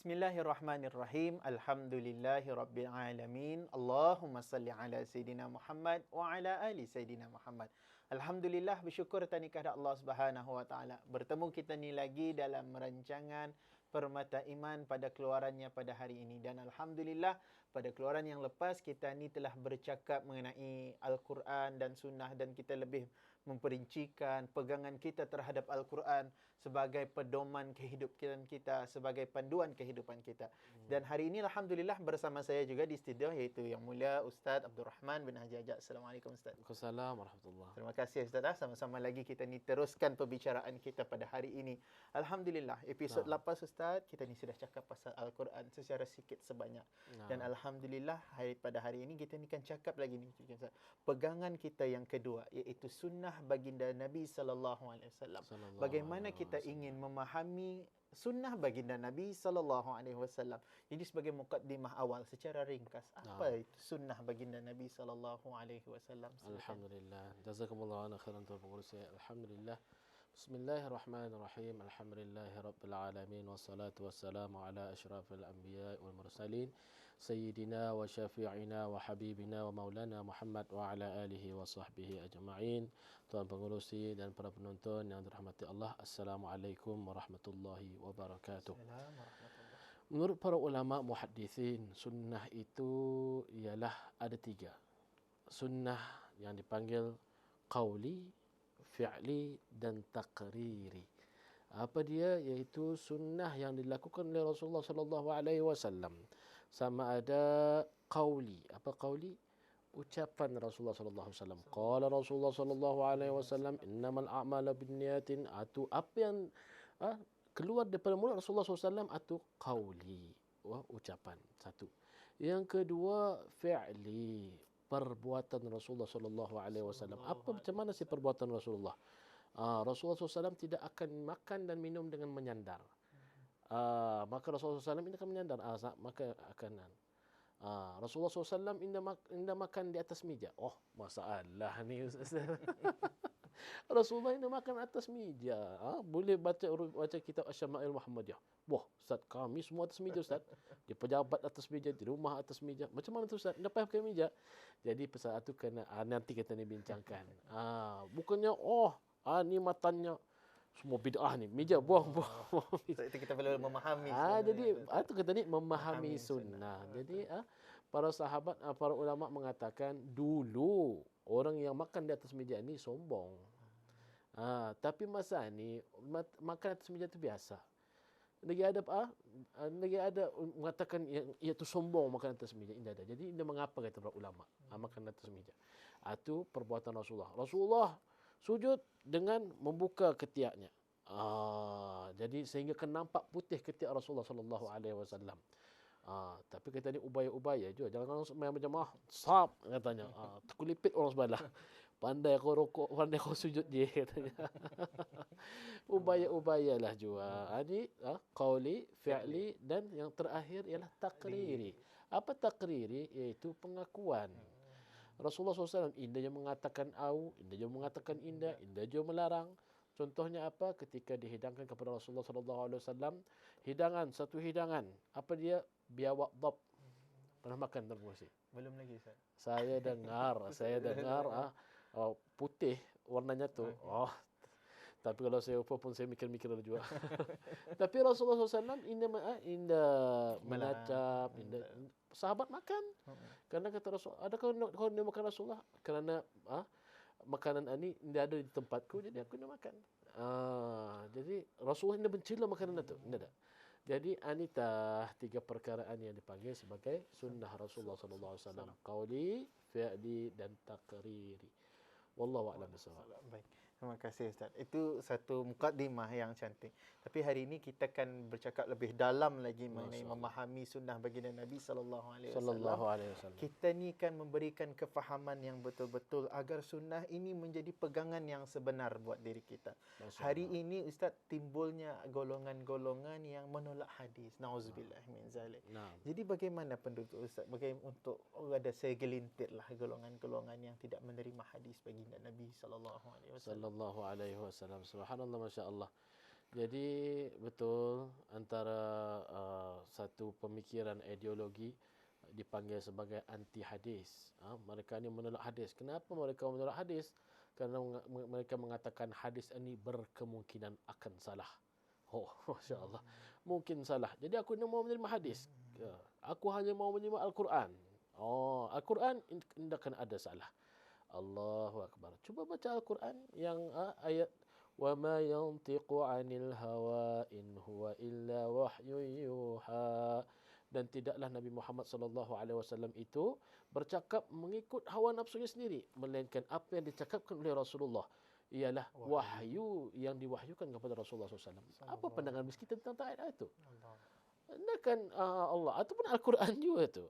Bismillahirrahmanirrahim. Alhamdulillahirabbil alamin. Allahumma salli ala sayidina Muhammad wa ala ali sayidina Muhammad. Alhamdulillah, bersyukur tani kepada Allah Subhanahu wa taala. Bertemu kita ni lagi dalam rancangan Permata Iman pada keluarannya pada hari ini, dan alhamdulillah pada keluaran yang lepas kita ni telah bercakap mengenai Al-Quran dan Sunnah, dan kita lebih memperincikan pegangan kita terhadap Al-Quran sebagai pedoman kehidupan kita, sebagai panduan kehidupan kita. Dan hari ini alhamdulillah bersama saya juga di studio iaitu Yang Mulia Ustaz Abdul Rahman bin Haji Ajak. Assalamualaikum Ustaz. Waalaikumsalam warahmatullahi. Terima kasih Ustaz. Sama-sama lagi kita ni teruskan pembicaraan kita pada hari ini. Alhamdulillah episod lepas Ustaz kita ni sudah cakap pasal Al-Quran secara sikit sebanyak. Dan alhamdulillah pada hari ini kita ni kan cakap lagi ni Ustaz, pegangan kita yang kedua iaitu sunnah baginda Nabi sallallahu alaihi wasallam. Bagaimana kita ingin memahami sunnah baginda Nabi sallallahu alaihi wasallam. Jadi sebagai mukaddimah awal secara ringkas, apa itu sunnah baginda Nabi sallallahu alaihi wasallam? Alhamdulillah. Jazakumullah khairan tuan pengurus. Alhamdulillah. Bismillahirrahmanirrahim. Alhamdulillahirabbil alamin wassalatu wassalamu ala asyrafil anbiya'i wal mursalin sayyidina wa syafi'ina wa habibina wa maulana Muhammad wa ala alihi wa sahbihi ajma'in. Tuan pengurusi dan para penonton yang dirahmati Allah, Assalamualaikum warahmatullahi wabarakatuh. Menurut para ulama muhaddithin, sunnah itu ialah ada tiga. Sunnah yang dipanggil qauli, fi'li dan taqriri. Apa dia? Iaitu sunnah yang dilakukan oleh Rasulullah sallallahu alaihi wasallam. Sama ada qauli. Apa qauli? Ucapan Rasulullah sallallahu alaihi wasallam. Qala Rasulullah sallallahu alaihi wasallam, innamal a'malu binniyatin. Atau apa yang keluar daripada mulut Rasulullah SAW atau qauli, ucapan. Satu. Yang kedua, fi'li, perbuatan Rasulullah sallallahu alaihi wasallam. Apa macam mana sih perbuatan Rasulullah? Rasulullah SAW tidak akan makan dan minum dengan menyandar. Maka Rasulullah SAW ini akan menyandar. Maka akan Rasulullah SAW indah makan di atas meja. Oh, masalah ni Ustaz. Rasulullah ini makan atas meja. Boleh baca kitab Asy-Syama'il Muhammadiyah. Wah, Ustaz, kami semua atas meja Ustaz. Di pejabat atas meja, di rumah atas meja. Macam mana tu Ustaz? Dapat pakai meja. Jadi pasal itu kena nanti kita ni bincangkan. Bukannya ni matanya semua bid'ah ni. Meja buang. Itu kita perlu memahami. Jadi itu kata ni memahami sunnah. Jadi para sahabat, para ulama mengatakan dulu orang yang makan di atas meja ni sombong. Tapi masa ni makan atas meja tu biasa. Lagi ada mengatakan ia tu sombong makan atas meja. Tidak ada. Jadi ini mengapa kata para ulama makan atas meja. Itu perbuatan Rasulullah. Rasulullah sujud dengan membuka ketiaknya. Jadi sehingga kan nampak putih ketiak Rasulullah sallallahu alaihi wasallam. Tapi kata ni ubaya-ubaya juga. Jangan orang main berjamaah sab katanya. Terkulipit orang sebelah. Pandai kau rokok, pandai kau sujud dia katanya. Ubaya-ubayalah juga. Ini qauli, fi'li dan yang terakhir ialah taqriri. Apa taqriri? Iaitu pengakuan. Rasulullah SAW indah je mengatakan au, indah je mengatakan indah je melarang. Contohnya apa? Ketika dihidangkan kepada Rasulullah SAW, satu hidangan. Apa dia? Biawak dhab. Pernah makan Tuan Pengurusi? Belum lagi Ustaz. Saya dengar putih warnanya tu. Tapi kalau saya lupa pun saya mikir-mikir juga. Tapi Rasulullah SAW indah menacap, sahabat makan. Kerana kata Rasul, adakah kau nak makan Rasulullah? Kerana makanan ini tidak ada di tempatku, jadi aku nak makan. Jadi Rasulullah tidak mencela makanan itu. Tidak ada. Jadi anita tiga perkaraan yang dipanggil sebagai sunnah Rasulullah SAW. Qauli, fi'li dan taqriri. Wallahu a'lam bissawab. Baik. Terima kasih Ustaz. Itu satu mukaddimah yang cantik. Tapi hari ini kita akan bercakap lebih dalam lagi mengenai memahami sunnah baginda Nabi sallallahu alaihi wasallam. Kita ni kan memberikan kefahaman yang betul-betul agar sunnah ini menjadi pegangan yang sebenar buat diri kita. Hari ini Ustaz timbulnya golongan-golongan yang menolak hadis. Nauzubillah min zalik. Jadi bagaimana penduduk Ustaz? Bagaimana untuk ada segelintirlah golongan-golongan yang tidak menerima hadis baginda Nabi sallallahu alaihi wasallam. Sallallahu alaihi wasallam. Subhanallah, masya-Allah. Jadi betul antara satu pemikiran ideologi dipanggil sebagai anti hadis. Mereka ni menolak hadis. Kenapa mereka menolak hadis? Kerana mereka mengatakan hadis ini berkemungkinan akan salah. Oh, Masya Allah. Mungkin salah. Jadi aku tidak mau menerima hadis. Aku hanya mau menerima Al-Quran. Oh, Al-Quran tidak akan ada salah. Allahu Akbar. Cuba baca Al-Quran yang ayat وَمَا يَنْطِقُ عَنِ الْهَوَىٰ إِنْ هُوَ إِلَّا وَحْيٌ يُوحَىٰ. Dan tidaklah Nabi Muhammad SAW itu bercakap mengikut hawa nafsunya sendiri, melainkan apa yang dicakapkan oleh Rasulullah ialah wahyu yang diwahyukan kepada Rasulullah SAW. Apa pandangan kita tentang ayat itu? Hendakan Allah ataupun Al-Quran juga tu.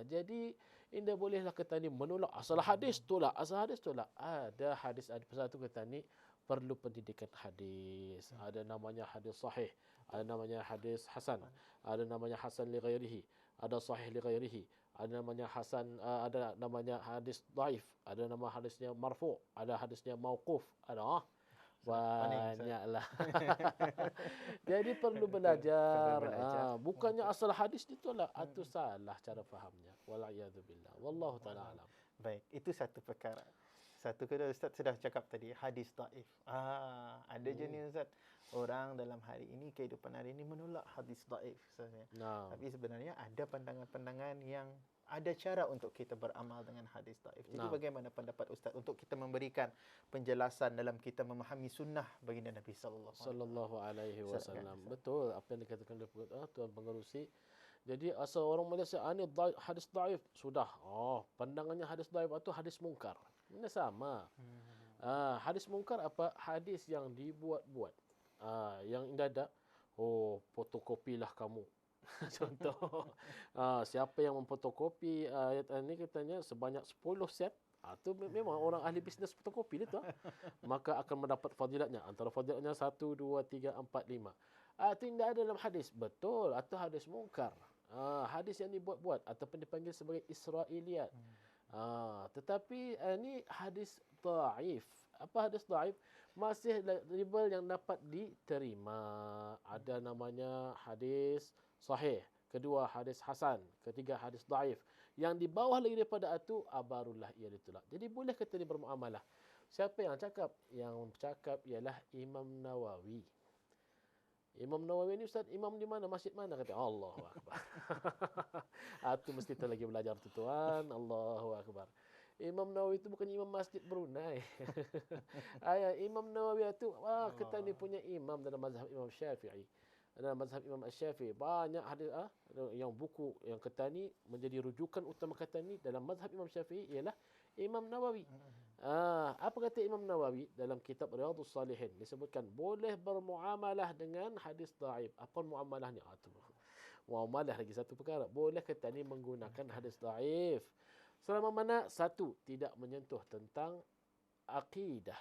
Jadi indah bolehlah kata ni menolak asal hadis tolak, asal hadis tolak. Ada hadis ada pasal tu kata ni perlu pendidikan hadis. Ada namanya hadis sahih, ada namanya hadis hasan, ada namanya hasan li ghairihi, ada sahih li ghairihi, ada namanya hasan, ada namanya hadis dhaif, ada nama hadisnya marfu', ada hadisnya mauquf, ada banyaklah. Jadi perlu belajar. Bukannya asal hadis ditolak, itu salah cara fahamnya. Wal'iyadzubillah. Wallahu ta'ala alam. Baik, itu satu perkara. Satu kedua Ustaz sudah cakap tadi, hadis dhaif. Ada je ni Ustaz, orang dalam hari ini, kehidupan hari ini menolak hadis dhaif sebenarnya. Tapi sebenarnya ada pandangan-pandangan yang ada cara untuk kita beramal dengan hadis dhaif. Jadi bagaimana pendapat Ustaz untuk kita memberikan penjelasan dalam kita memahami sunnah baginda Nabi sallallahu alaihi wasallam. Betul apa yang dikatakan oleh Tuan Pengerusi. Jadi asal orang Malaysia ini hadis dhaif sudah. Pandangannya hadis dhaif itu hadis mungkar. Ini sama. Hadis mungkar apa? Hadis yang dibuat-buat. Yang tidak ada. Fotokopilah kamu. Contoh. Siapa yang memfotokopi ayat ini katanya sebanyak 10 set. Itu memang orang ahli bisnes fotokopi itu. Maka akan mendapat fadilatnya. Antara fadilatnya 1, 2, 3, 4, 5. Itu tidak ada dalam hadis. Betul. Itu hadis mungkar. Hadis yang dibuat-buat ataupun dipanggil sebagai Israiliyat. Tetapi ini hadis dhaif. Apa hadis dhaif? Masih label yang dapat diterima. Ada namanya hadis sahih, kedua hadis hasan, ketiga hadis dhaif. Yang di bawah lagi daripada itu barulah ia ditolak. Jadi boleh kita ni bermuamalah. Siapa yang cakap? Yang cakap ialah Imam Nawawi. Imam Nawawi ni Ustaz, imam di mana? Masjid mana? Kata Allahu Akbar. Itu mesti kita lagi belajar tu tuan. Allahu Akbar. Imam Nawawi itu bukan imam masjid Brunei. Imam Nawawi itu kita ni punya imam dalam mazhab Imam Syafi'i. Dalam mazhab Imam Syafi'i banyak hadis yang buku yang kata ni menjadi rujukan utama kata ni dalam mazhab Imam Syafi'i ialah Imam Nawawi. Apa kata Imam Nawawi dalam kitab Riyadhus Salihin? Disebutkan boleh bermuamalah dengan hadis dhaif. Apa muamalah ni? Muamalah lagi satu perkara. Boleh kata ni menggunakan hadis dhaif. Selama mana? Satu, tidak menyentuh tentang akidah.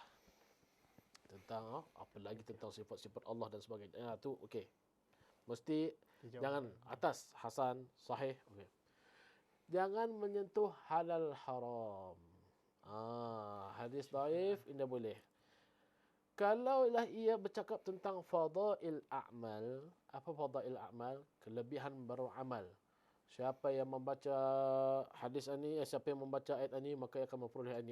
Tentang apa lagi tentang sifat-sifat Allah dan sebagainya. Itu okey. Mesti jangan atas hasan, sahih. Okey. Jangan menyentuh halal haram. Hadis dhaif tidak boleh. Kalaulah ia bercakap tentang fadail a'mal, apa fadail a'mal? Kelebihan beramal. Siapa yang membaca hadis ini, siapa yang membaca ayat ini, maka ia akan memperoleh ini.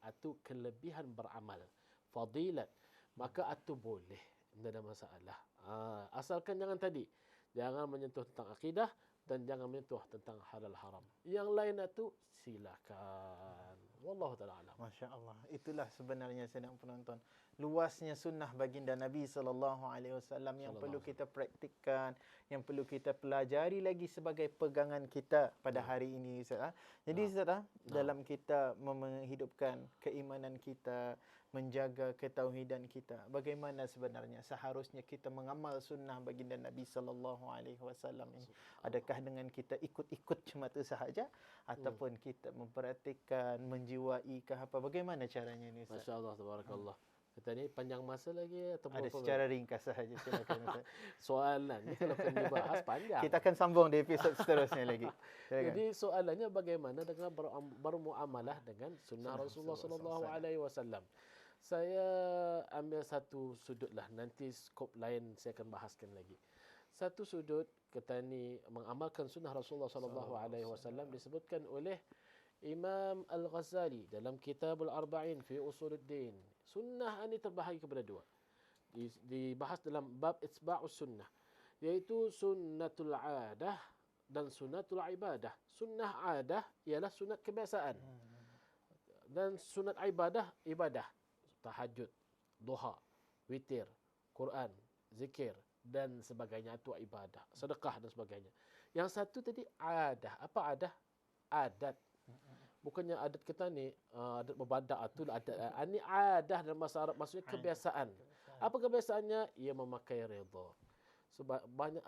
Itu kelebihan beramal. Fadilat. Maka itu boleh. Tidak ada masalah. Asalkan jangan tadi. Jangan menyentuh tentang akidah dan jangan menyentuh tentang halal haram. Yang lain itu silakan. Wallahu ta'ala alam. Masya Allah. Itulah sebenarnya sedang penonton. Luasnya sunnah baginda Nabi SAW yang perlu kita praktikkan, yang perlu kita pelajari lagi sebagai pegangan kita pada hari ini Ustaz. Jadi Ustaz, dalam kita menghidupkan keimanan kita, menjaga ketauhidan kita, bagaimana sebenarnya seharusnya kita mengamal sunnah baginda Nabi SAW ini? Adakah dengan kita ikut-ikut semata sahaja ataupun kita memperhatikan, menjiwai ke apa? Bagaimana caranya ini Ustaz? Masya-Allah, tabarakallah. Kita ni panjang masa lagi atau ada secara ringkas sahaja silakan Ustaz. Soalan ni kalau kena dibahas panjang. Kita akan sambung di episod seterusnya lagi. Silakan. Jadi soalannya bagaimana dengan bermuamalah dengan sunnah Rasulullah sallallahu alaihi wasallam. Saya ambil satu sudut lah. Nanti skop lain saya akan bahaskan lagi. Satu sudut kita ni mengamalkan sunnah Rasulullah sallallahu alaihi wasallam disebutkan oleh Imam Al-Ghazali dalam Kitabul Arba'in fi Usuluddin. Sunnah ini terbahagi kepada dua. Dibahas dalam bab Itsba'us Sunnah, iaitu sunnatul adah dan sunnatul ibadah. Sunnah adah ialah sunat kebiasaan. Dan sunat ibadah, ibadah. Tahajud, duha, witir, Quran, zikir dan sebagainya, itu ibadah. Sedekah dan sebagainya. Yang satu tadi adah. Apa adah? Adat. Bukannya adat kita ni adat berbadak tu adat. Ini adah dalam bahasa Arab, maksudnya kebiasaan. Apa kebiasaannya? Ia memakai reda. Sebab banyak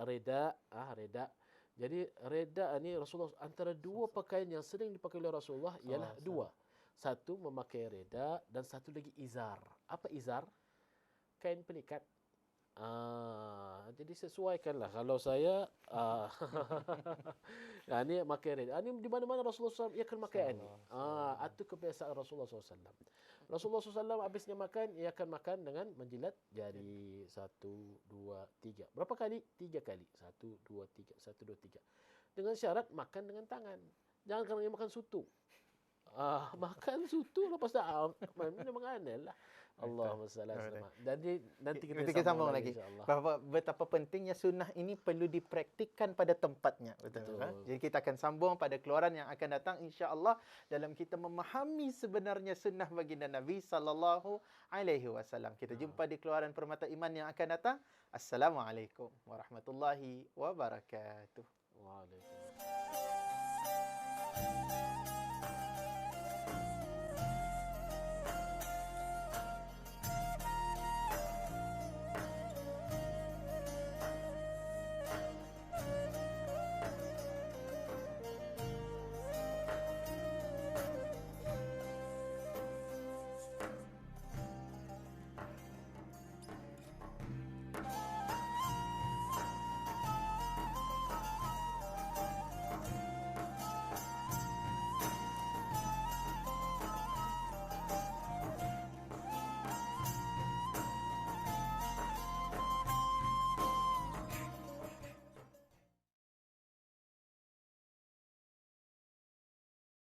reda. Jadi reda ni Rasulullah, antara dua pakaian yang sering dipakai oleh Rasulullah ialah dua. Satu memakai reda dan satu lagi izar. Apa izar? Kain pelikat. Jadi sesuaikanlah. Kalau saya ini pakai reda. Ini di mana-mana Rasulullah SAW ia akan pakai ini. Itu kebiasaan Rasulullah SAW. Rasulullah SAW habisnya makan, ia akan makan dengan menjilat jari. 1, 2, 3. Berapa kali? 3 kali. 1, 2, 3. 1, 2, 3. Dengan syarat makan dengan tangan. Jangan kerana ia makan sutu. Makan sutu lepas dah memang aneh lah. Allahumma salli alaihi. Jadi nanti kita sambung lagi. Bahawa betapa pentingnya sunnah ini perlu dipraktikkan pada tempatnya. Betul. Jadi kita akan sambung pada keluaran yang akan datang insya-Allah dalam kita memahami sebenarnya sunnah baginda Nabi sallallahu alaihi wasallam. Kita jumpa di keluaran Permata Iman yang akan datang. Assalamualaikum warahmatullahi wabarakatuh. Waalaikumsalam.